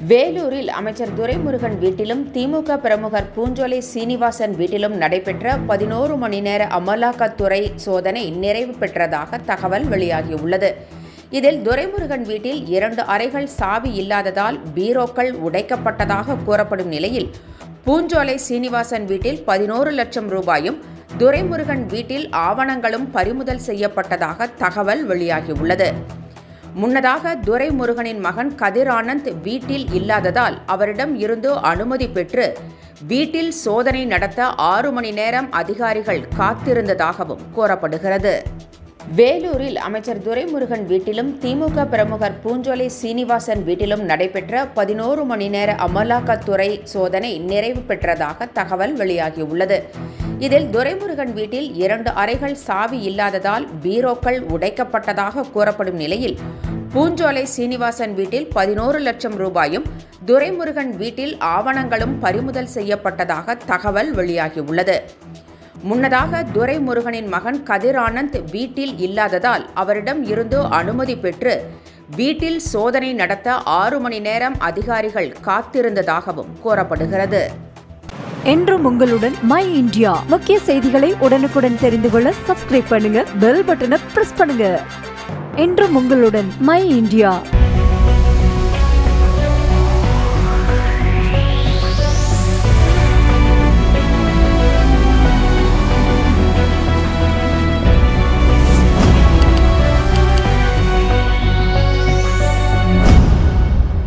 வேலூரில் அமைச்சர் துரைமுருகன் வீட்டிலும் திமுக பிரமுகர் பூஞ்சோலை சீனிவாசன் வீட்டிலும் நடைபெற்ற 11 மணி நேர அமலாக்கத்துறை சோதனை நிறைவு பெற்றதாக தகவல் வெளியாகியுள்ளது. இதில் துரைமுருகன் வீட்டில் 2 அறைகள் சாவி இல்லாததால் பீரோக்கள் உடைக்கப்பட்டதாக கூறப்படும் நிலையில், பூஞ்சோலை சீனிவாசன் வீட்டில் 11 லட்சம் ரூபாயும், துரைமுருகன் வீட்டில் ஆவணங்களும் பறிமுதல் செய்யப்பட்டதாக தகவல் வெளியாகியுள்ளது. முன்னதாக துரைமுருகனின் மகன் கதிர் ஆனந்த் வீட்டில் இல்லாததால் அவரிடம் இருந்து அனுமதி பெற்று வீட்டில் சோதனை நடத்த 6 மணி நேரம் அதிகாரிகள் காத்திருந்ததாகவும் கூறப்படுகிறது. வேலூரில் அமைச்சர் துரைமுருகன் வீட்டிலும் திமுக பிரமுகர் பூஞ்சோலை சீனிவாசன் வீட்டிலும் நடைபெற்ற 11 மணி நேர அமலாக்கத்துறை சோதனை நிறைவு பெற்றதாக தகவல் வெளியாகியுள்ளது. இதில் துரைமுருகன் வீட்டில் 2 அறைகள் சாவி இல்லாததால் பீரோக்கள் உடைக்கப்பட்டதாக கூறப்படும் நிலையில், பூஞ்சோலை சீனிவாசன் வீட்டில் 11 லட்சம் ரூபாயும், துரைமுருகன் வீட்டில் ஆவணங்களும் பறிமுதல் செய்யப்பட்டதாக தகவல் வெளியாகியுள்ளது. முன்னதாக துரைமுருகனின் மகன் கதிர் ஆனந்த் வீட்டில் இல்லாததால் அவரிடம் இருந்து அனுமதி பெற்று வீட்டில் சோதனை நடத்த 6 மணி நேரம் அதிகாரிகள் காத்திருந்ததாகவும் கூறப்படுகிறது. என்றும் உங்களுடன் மை இந்தியா. முக்கிய செய்திகளை உடனுக்குடன் தெரிந்து கொள்ள சப்ஸ்கிரைப் பண்ணுங்க, பெல் பட்டனை பிரஸ் பண்ணுங்க. என்றும் உங்களுடன் மை இந்தியா.